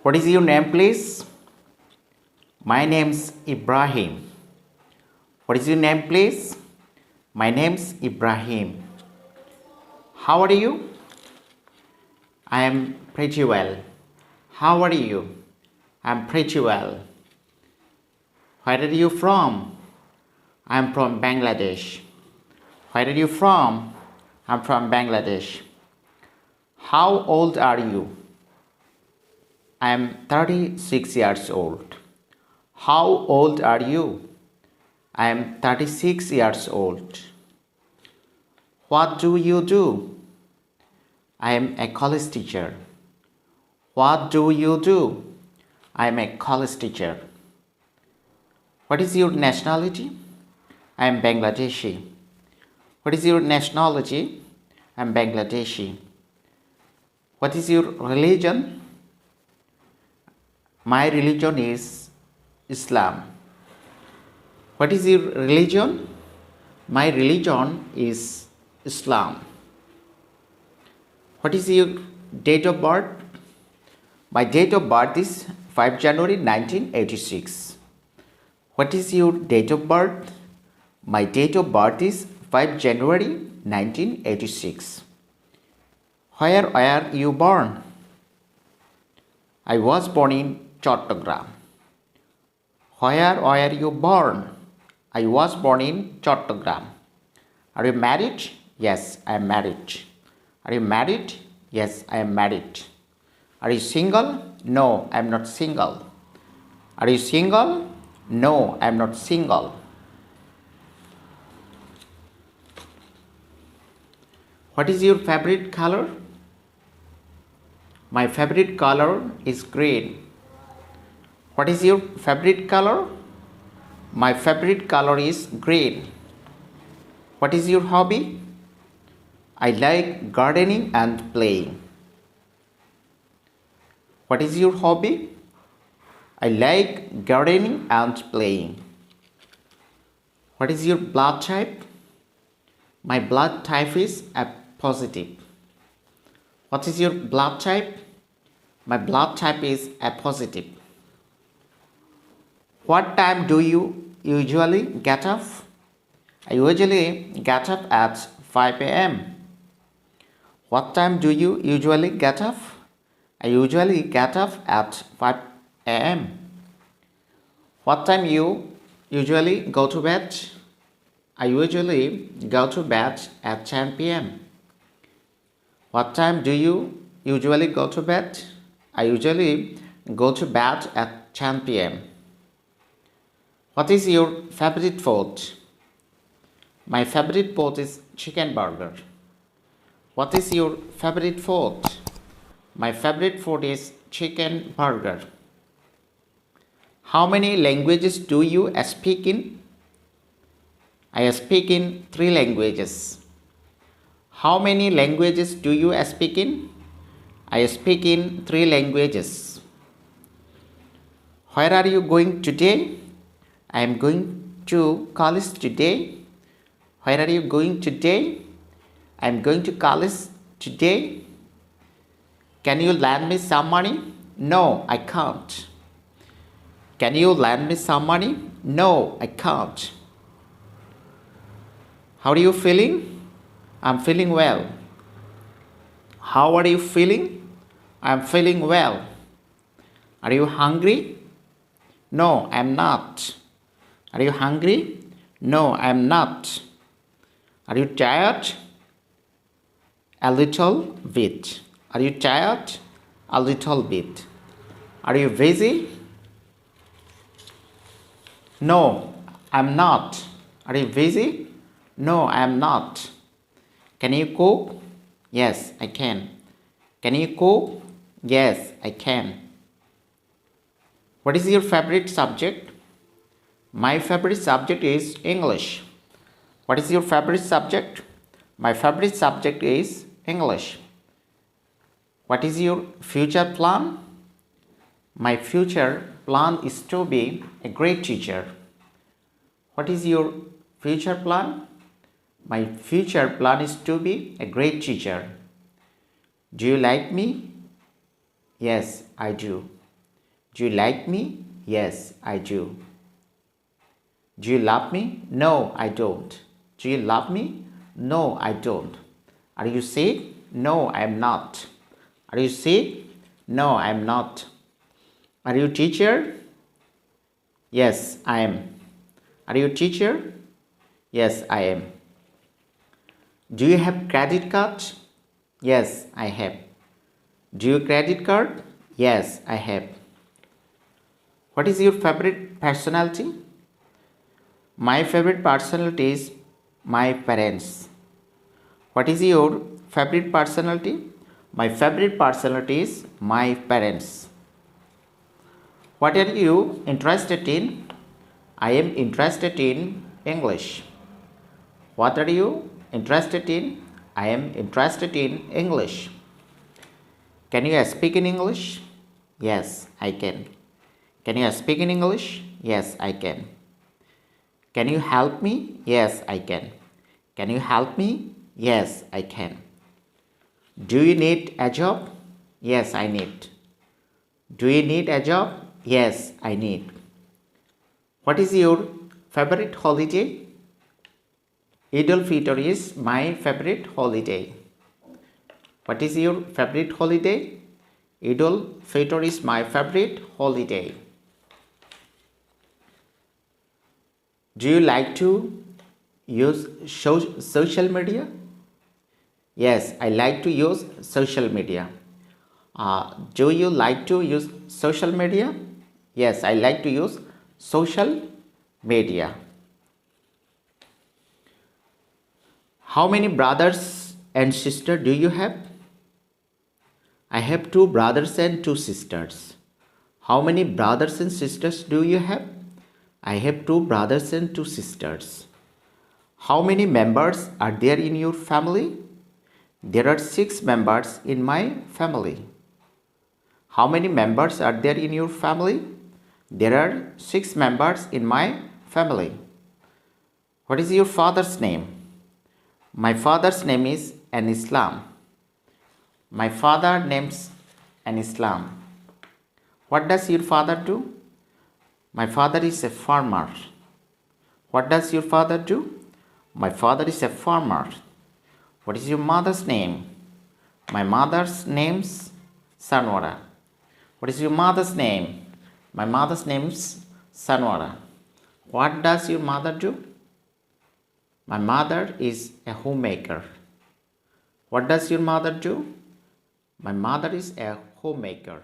What is your name, please? My name's Ibrahim. What is your name, please? My name's Ibrahim. How are you? I am pretty well. How are you? I'm pretty well. Where are you from? I'm from Bangladesh. Where are you from? I'm from Bangladesh. How old are you? I am 36 years old. How old are you? I am 36 years old. What do you do? I am a college teacher. What do you do? I am a college teacher. What is your nationality? I am Bangladeshi. What is your nationality? I am Bangladeshi. What is your religion? My religion is Islam. What is your religion? My religion is Islam. What is your date of birth? My date of birth is 5 January 1986. What is your date of birth? My date of birth is 5 January 1986. Where were you born? I was born in Chattogram. Where were you born? I was born in Chattogram. Are you married? Yes, I am married. Are you married? Yes, I am married. Are you single? No, I am not single. Are you single? No, I am not single. What is your favorite color? My favorite color is green. What is your favorite color? My favorite color is green. What is your hobby? I like gardening and playing. What is your hobby? I like gardening and playing. What is your blood type? My blood type is A positive. What is your blood type? My blood type is A positive. What time do you usually get up? I usually get up at 5 a.m. What time do you usually get up? I usually get up at 5 a.m. What time you usually go to bed? I usually go to bed at 10 p.m. What time do you usually go to bed? I usually go to bed at 10 p.m. What is your favorite food? My favorite food is chicken burger. What is your favorite food? My favorite food is chicken burger. How many languages do you speak in? I speak in 3 languages. How many languages do you speak in? I speak in 3 languages. Where are you going today? I am going to college today. Where are you going today? I am going to college today. Can you lend me some money? No, I can't. Can you lend me some money? No, I can't. How are you feeling? I'm feeling well. How are you feeling? I'm feeling well. Are you hungry? No, I'm not. Are you hungry? No, I'm not. Are you tired? A little bit. Are you tired? A little bit. Are you busy? No, I'm not. Are you busy? No, I'm not. Can you cook? Yes, I can. Can you cook? Yes, I can. What is your favorite subject? My favorite subject is English. What is your favorite subject? My favorite subject is English. What is your future plan? My future plan is to be a great teacher. What is your future plan? My future plan is to be a great teacher. Do you like me? Yes, I do. Do you like me? Yes, I do. Do you love me? No, I don't. Do you love me? No, I don't. Are you sick? No, I am not. Are you sick? No, I am not. Are you teacher? Yes, I am. Are you teacher? Yes, I am. Do you have credit card? Yes, I have. Do you credit card? Yes, I have. What is your favorite personality? My favorite personality is my parents. What is your favorite personality? My favorite personality is my parents. What are you interested in? I am interested in English. What are you interested in? I am interested in English. Can you speak in English? Yes, I can. Can you speak in English? Yes, I can. Can you help me? Yes, I can. Can you help me? Yes, I can. Do you need a job? Yes, I need. Do you need a job? Yes, I need. What is your favorite holiday? Eid al-Fitr is my favorite holiday. What is your favorite holiday? Eid al-Fitr is my favorite holiday. Do you like to use social media? Yes, I like to use social media. Do you like to use social media? Yes, I like to use social media. How many brothers and sisters do you have? I have two brothers and two sisters. How many brothers and sisters do you have? I have two brothers and two sisters. How many members are there in your family? There are 6 members in my family. How many members are there in your family? There are 6 members in my family. What is your father's name? My father's name is an Islam. My father names an Islam. What does your father do? My father is a farmer. What does your father do? My father is a farmer. What is your mother's name? My mother's name's Sanuara. What is your mother's name? My mother's name's Sanuara. What does your mother do? My mother is a homemaker. What does your mother do? My mother is a homemaker.